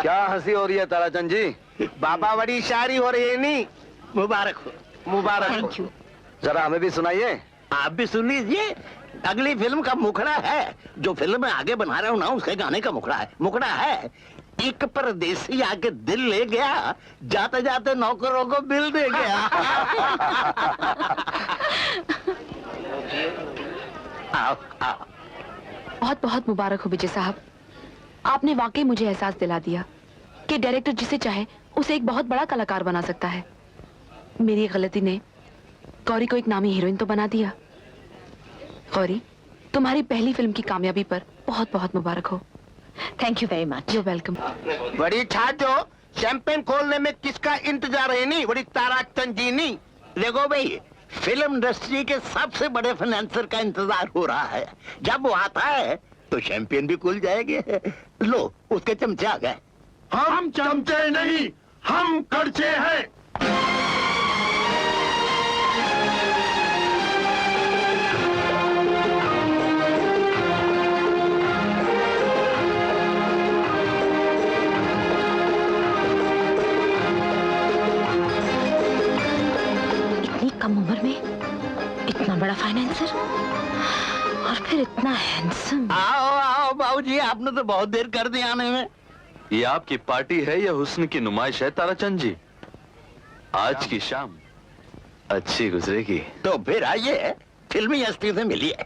क्या हंसी हो रही है ताराचंद जी? बाबा बड़ी शायरी हो रही है नहीं? मुबारक हो, मुबारक हो। Thank you. जरा हमें भी सुनाइए। आप भी सुन लीजिए। अगली फिल्म का मुखड़ा है, जो फिल्म में आगे बना रहा हूं ना, उसके गाने का मुखड़ा है। मुखड़ा है, एक परदेसी आके दिल ले गया, जाते जाते नौकरों को बिल दे गया। आओ, आओ। बहुत बहुत मुबारक हो विजय साहब। आपने वाकई मुझे एहसास दिला दिया कि डायरेक्टर जिसे चाहे उसे एक बहुत बड़ा कलाकार बना सकता है। मेरी गलती ने गौरी को एक नामी हीरोइन तो बना दिया। गौरी, तुम्हारी पहली फिल्म की कामयाबी पर बहुत बहुत मुबारक हो। Thank you very much. You welcome. बड़ी ठाट हो, शैंपेन खोलने में किसका इंतजार है? नहीं बड़ी ताराचंद जी नहीं। देखो भाई, फिल्म इंडस्ट्री के सबसे बड़े फाइनेंसर का इंतजार हो रहा है। जब वो आता है तो शैंपेन भी खुल जाएंगे। लो, उसके चमचे आ गए। हम चमचे नहीं, हम कड़चे हैं। इतनी कम उम्र में इतना बड़ा फाइनेंसर और फिर इतना हैंडसम। आओ आओ बाबूजी, आपने तो बहुत देर कर दी आने में। ये आपकी पार्टी है या हुस्न की नुमाइश है ताराचंद जी? आज की शाम अच्छी गुजरेगी। तो फिर आइए, फिल्मी हस्ती से मिलिए।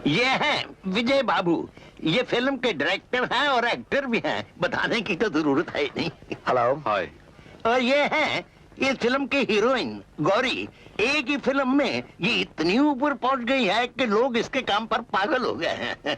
ये हैं विजय बाबू, ये फिल्म के डायरेक्टर हैं और एक्टर भी हैं, बताने की तो जरूरत है ही नहीं। हेलो। हाय। और ये हैं इस फिल्म की हीरोइन गौरी। एक ही फिल्म में ये इतनी ऊपर पहुंच गई है कि लोग इसके काम पर पागल हो गए हैं।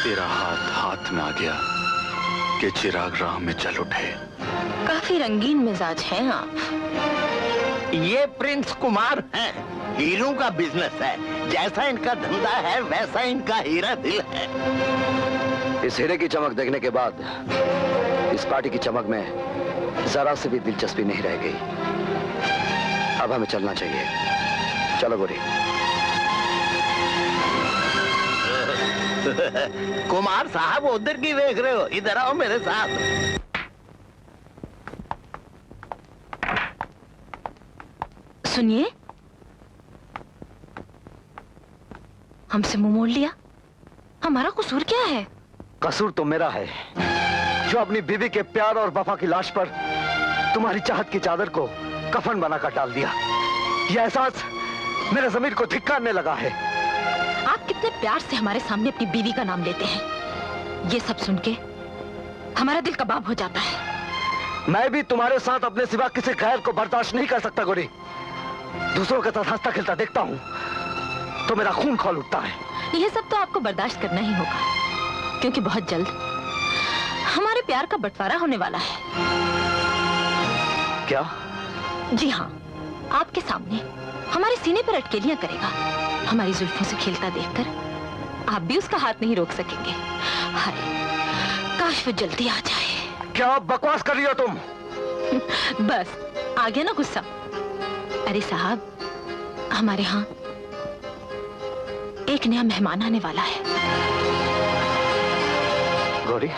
तेरा हाथ हाथ में आ गया कि चिराग राह में चल उठे। काफी रंगीन मिजाज हैं आप। ये प्रिंस कुमार हैं, हीरो का बिजनेस है। जैसा इनका धंधा है वैसा इनका हीरा दिल है। इस हीरे की चमक देखने के बाद इस पार्टी की चमक में जरा से भी दिलचस्पी नहीं रह गई। अब हमें चलना चाहिए। चलो गोरी। कुमार साहब उधर की देख रहे हो? इधर आओ मेरे साथ। सुनिए, हमसे मुंह मोड़ लिया। हमारा कसूर क्या है? कसूर तो मेरा है, जो अपनी बीवी के प्यार और वफा की लाश पर तुम्हारी चाहत की चादर को कफन बनाकर डाल दिया। यह एहसास मेरे ज़मीर को धिक्कारने लगा है। आप कितने प्यार से हमारे सामने अपनी बीवी का नाम लेते हैं। ये सब सुन के हमारा दिल कबाब हो जाता है। मैं भी तुम्हारे साथ अपने सिवा किसी गैर को बर्दाश्त नहीं कर सकता गोरी। दूसरों के साथ हंसता खेलता देखता हूँ तो मेरा खून खौल उठता है। यह सब तो आपको बर्दाश्त करना ही होगा, क्योंकि बहुत जल्द हमारे प्यार का बंटवारा होने वाला है। क्या? जी हाँ, आपके सामने हमारे सीने पर अटकेलियां करेगा। हमारी जुल्फों से खेलता देखकर आप भी उसका हाथ नहीं रोक सकेंगे। हाय, काश वो जल्दी आ जाए। क्या बकवास कर रही हो तुम? बस आ गया ना गुस्सा। अरे साहब, हमारे यहाँ एक नया मेहमान आने वाला है। गौरी,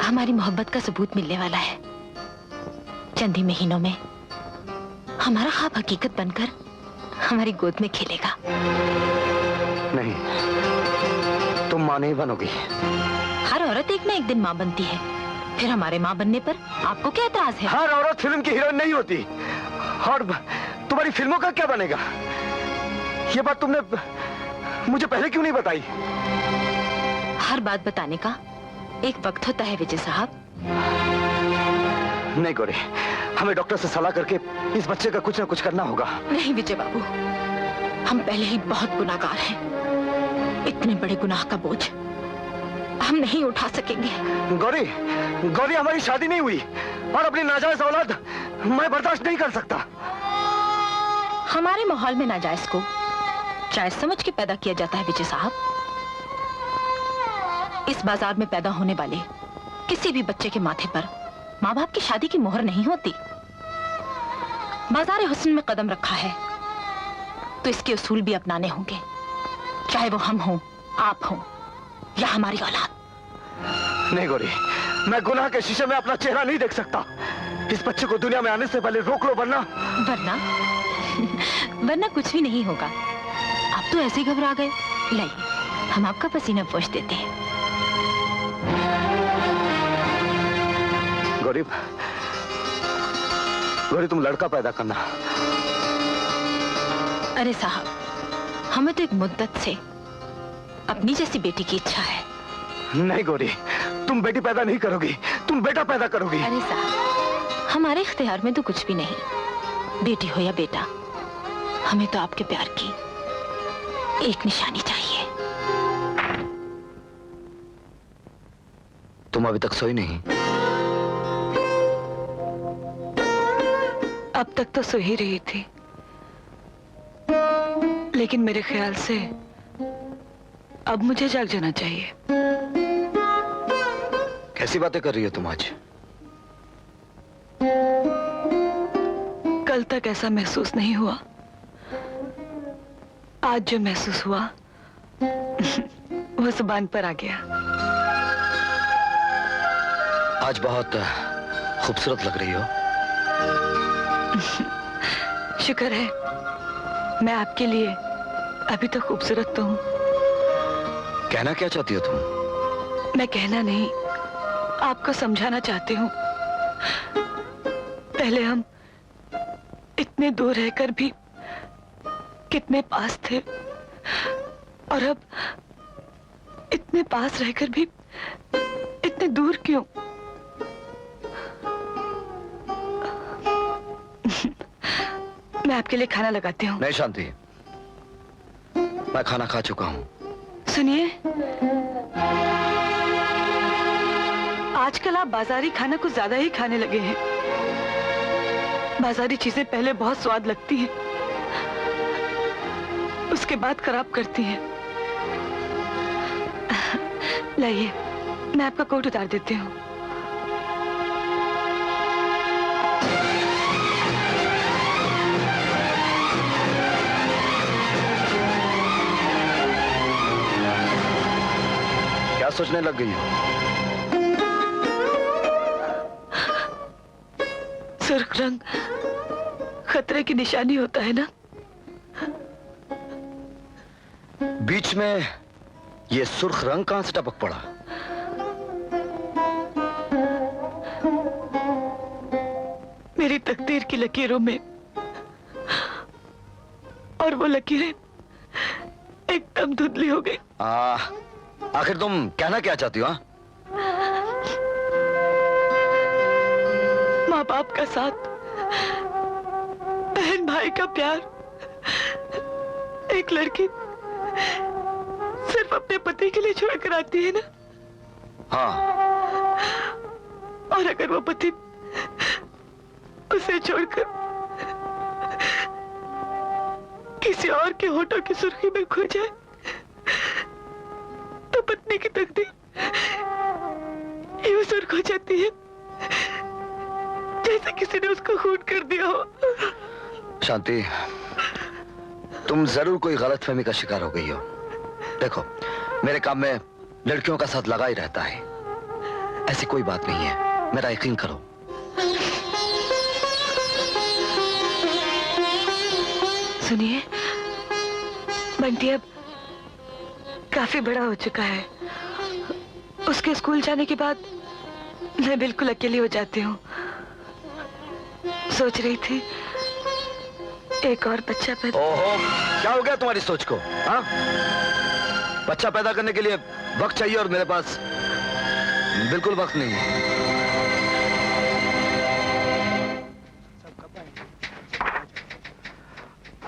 हमारी मोहब्बत का सबूत मिलने वाला है। चंद ही महीनों में हमारा ख्वाब हकीकत बनकर हमारी गोद में खेलेगा। नहीं, तुम मां नहीं बनोगी। हर औरत एक ना एक दिन माँ बनती है। फिर हमारे माँ बनने पर आपको क्या एतराज है? हर औरत फिल्म की हीरोइन नहीं होती। और तुम्हारी फिल्मों का क्या बनेगा? ये बात तुमने मुझे पहले क्यों नहीं बताई? हर बात बताने का एक वक्त होता है विजय साहब। नहीं गौरी, हमें डॉक्टर से सलाह करके इस बच्चे का कुछ ना कुछ करना होगा। नहीं विजय बाबू, हम पहले ही बहुत गुनाहगार हैं। इतने बड़े गुनाह का बोझ हम नहीं उठा सकेंगे। गौरी, गौरी, हमारी शादी नहीं हुई और अपनी नाजायज औलाद मैं बर्दाश्त नहीं कर सकता। हमारे माहौल में नाजायज को जायज समझ के पैदा किया जाता है विजय साहब। इस बाजार में पैदा होने वाले किसी भी बच्चे के माथे पर माँ बाप की शादी की मोहर नहीं होती। बाजार हुस्न में कदम रखा है तो इसके उसूल भी अपनाने होंगे, चाहे वो हम हों, आप हों या हमारी औलाद। नहीं गौरी, मैं गुनाह के शीशे में अपना चेहरा नहीं देख सकता। इस बच्चे को दुनिया में आने से पहले रोक लो, वरना वरना कुछ भी नहीं होगा। आप तो ऐसे ही घबरा गए। लाइए, हम आपका पसीना पोंछ देते हैं। गौरी, गौरी तुम लड़का पैदा करना। अरे साहब, हमें तो एक मुद्दत से अपनी जैसी बेटी की इच्छा है। नहीं गौरी, तुम बेटी पैदा नहीं करोगी, तुम बेटा पैदा करोगी। अरे साहब, हमारे इख्तियार में तो कुछ भी नहीं, बेटी हो या बेटा, हमें तो आपके प्यार की एक निशानी चाहिए। तुम अभी तक सोई नहीं? अब तक तो सो ही रही थी, लेकिन मेरे ख्याल से अब मुझे जाग जाना चाहिए। कैसी बातें कर रही हो तुम आज? कल तक ऐसा महसूस नहीं हुआ, आज जो महसूस हुआ वो जुबान पर आ गया। आज बहुत खूबसूरत लग रही हो। शुक्र है, मैं आपके लिए अभी तो खूबसूरत तो हूँ। कहना क्या चाहती हो तुम? मैं कहना नहीं, आपको समझाना चाहती हूँ। पहले हम इतने दूर रहकर भी कितने पास थे, और अब इतने पास रहकर भी इतने दूर क्यों? मैं आपके लिए खाना लगाती हूँ। नहीं शांति, मैं खाना खा चुका हूँ। सुनिए, आजकल आप बाजारी खाना कुछ ज्यादा ही खाने लगे हैं। बाजारी चीजें पहले बहुत स्वाद लगती हैं, उसके बाद खराब करती हैं। लाइए, मैं आपका कोट उतार देती हूँ। क्या सोचने लग गई हो? सुर्ख रंग खतरे की निशानी होता है ना? बीच में ये सुर्ख रंग कहां से टपक पड़ा? मेरी तकदीर की लकीरों में, और वो लकीरें एकदम धुंधली हो गई। आखिर तुम कहना क्या चाहती हो? माँ बाप का साथ, बहन भाई का प्यार, एक लड़की सिर्फ अपने पति के लिए छोड़कर आती है ना? हाँ। और अगर वो पति उसे छोड़कर किसी और के होठों की सुर्खी में खो जाए, तो पत्नी की तकदीर यूं सुर्ख हो जाती है जैसे किसी ने उसको खून कर दिया हो। शांति, तुम जरूर कोई गलतफहमी का शिकार हो गई हो। देखो, मेरे काम में लड़कियों का साथ लगा ही रहता है, ऐसी कोई बात नहीं है, मेरा यकीन करो। सुनिए, बंटी अब काफी बड़ा हो चुका है। उसके स्कूल जाने के बाद मैं बिल्कुल अकेली हो जाती हूँ। सोच रही थी एक और बच्चा पैदा। ओहो, क्या हो गया तुम्हारी सोच को? हाँ? बच्चा पैदा करने के लिए वक्त चाहिए और मेरे पास बिल्कुल वक्त नहीं है।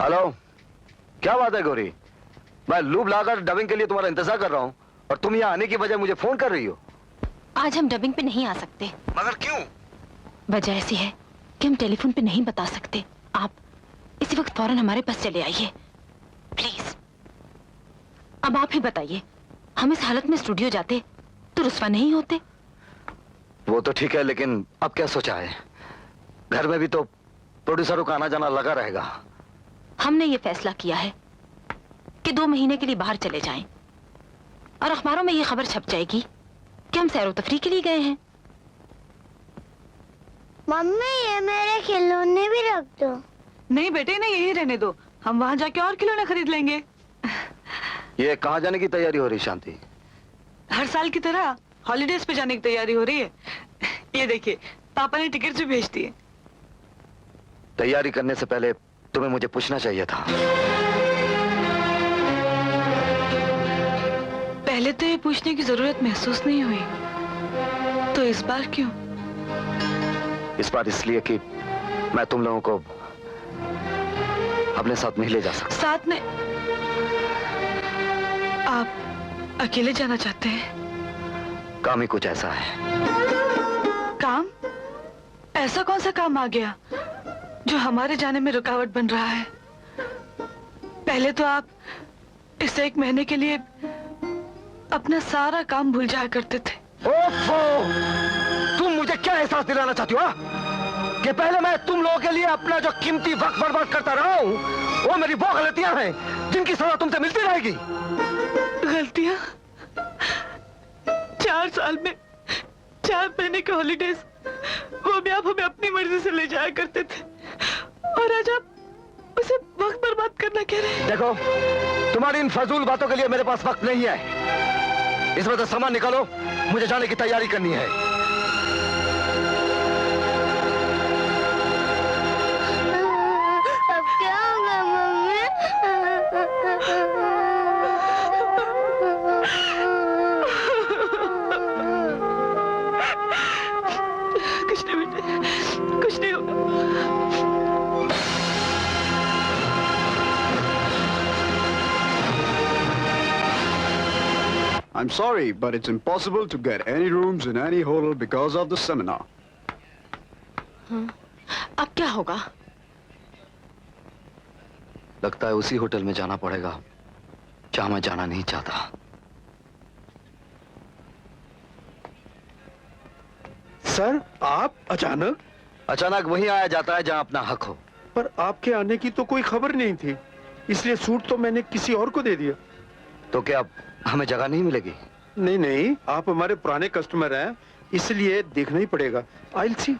हेलो, क्या बात है गौरी? मैं लूप लाकर डबिंग के लिए तुम्हारा इंतजार कर रहा हूँ और तुम यहाँ आने की बजाय मुझे फोन कर रही हो। आज हम डबिंग पे नहीं आ सकते। मगर क्यों? वजह ऐसी है कि हम टेलीफोन पे नहीं बता सकते। आप इस इसी वक्त फौरन हमारे पास चले आइए प्लीज। अब आप ही बताइए, हम इस हालत में स्टूडियो जाते तो रुस्वा नहीं होते? वो तो ठीक है, लेकिन अब क्या सोचा है? घर में भी तो प्रोड्यूसरों का आना जाना लगा रहेगा। हमने ये फैसला किया है कि 2 महीने के लिए बाहर चले जाएं और अखबारों में ये खबर छप जाएगी कि हम सैरो तफरी के लिए गए हैं। मम्मी ये मेरे खिलौने भी रख दो। नहीं बेटे, नहीं, यही रहने दो, हम वहाँ जाके और खिलौने खरीद लेंगे। ये कहाँ जाने की तैयारी हो रही शांति? हर साल की तरह हॉलीडेज पे जाने की तैयारी हो रही है। ये देखिए, पापा ने टिकट भी भेज दिए। तैयारी करने से पहले तुम्हें मुझे पूछना चाहिए था। पहले तो ये पूछने की जरूरत महसूस नहीं हुई, तो इस बार क्यों? इस बार इसलिए कि मैं तुम लोगों को अपने साथ नहीं ले जा सकता। साथ में? आप अकेले जाना चाहते हैं? काम ही कुछ ऐसा है। काम? ऐसा कौन सा काम आ गया जो हमारे जाने में रुकावट बन रहा है? पहले तो आप इस 1 महीने के लिए अपना सारा काम भूल जाया करते थे। ओफो! तुम मुझे क्या एहसास दिलाना चाहती हो, कि पहले मैं तुम लोगों के लिए अपना जो कीमती वक्त बर्बाद करता रहा हूँ, वो मेरी वो गलतियां हैं जिनकी सजा तुमसे मिलती रहेगी। गलतियां? 4 साल में 4 महीने के हॉलीडेज, वो भी आप हमें अपनी मर्जी से ले जाया करते थे, और आज आप उसे वक्त बर्बाद करना कह रहे हैं। देखो, तुम्हारी इन फजूल बातों के लिए मेरे पास वक्त नहीं है। इस वजह से सामान निकालो, मुझे जाने की तैयारी करनी है। अब क्या होगा मम्मी? कुछ नहीं बेटे, कुछ नहीं होगा। I'm sorry, but it's impossible to get any rooms in any hotel because of the seminar. अब क्या होगा? लगता है उसी होटल में जाना पड़ेगा जहां मैं जाना नहीं चाहता। सर, आप अचानक? अचानक वही आया जाता है जहां अपना हक हो। पर आपके आने की तो कोई खबर नहीं थी, इसलिए सूट तो मैंने किसी और को दे दिया। तो क्या अब हमें जगह नहीं मिलेगी? नहीं नहीं, आप हमारे पुराने कस्टमर हैं, इसलिए देखना ही पड़ेगा। I'll see.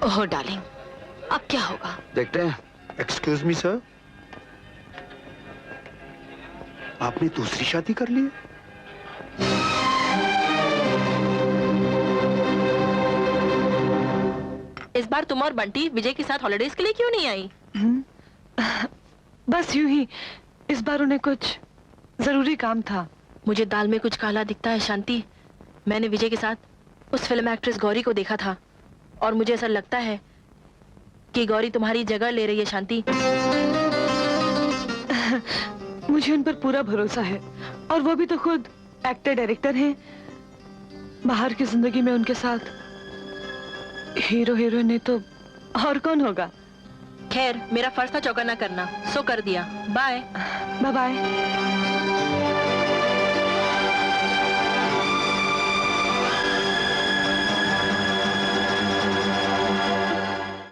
ओह डार्लिंग, अब क्या होगा? देखते हैं। एक्सक्यूज मी सर, आपने दूसरी शादी कर ली? इस बार तुम और बंटी विजय के साथ हॉलीडेज के लिए क्यों नहीं आई? बस यूं ही, इस बार उन्हें कुछ जरूरी काम था। मुझे दाल में कुछ काला दिखता है शांति। मैंने विजय के साथ उस फिल्म एक्ट्रेस गौरी को देखा था और मुझे ऐसा लगता है कि गौरी तुम्हारी जगह ले रही है शांति। मुझे उन पर पूरा भरोसा है, और वो भी तो खुद एक्टर डायरेक्टर हैं। बाहर की जिंदगी में उनके साथ हीरो हीरोइन है तो और कौन होगा? खैर, मेरा फर्ज था चौका ना करना, सो कर दिया। Bye bye bye.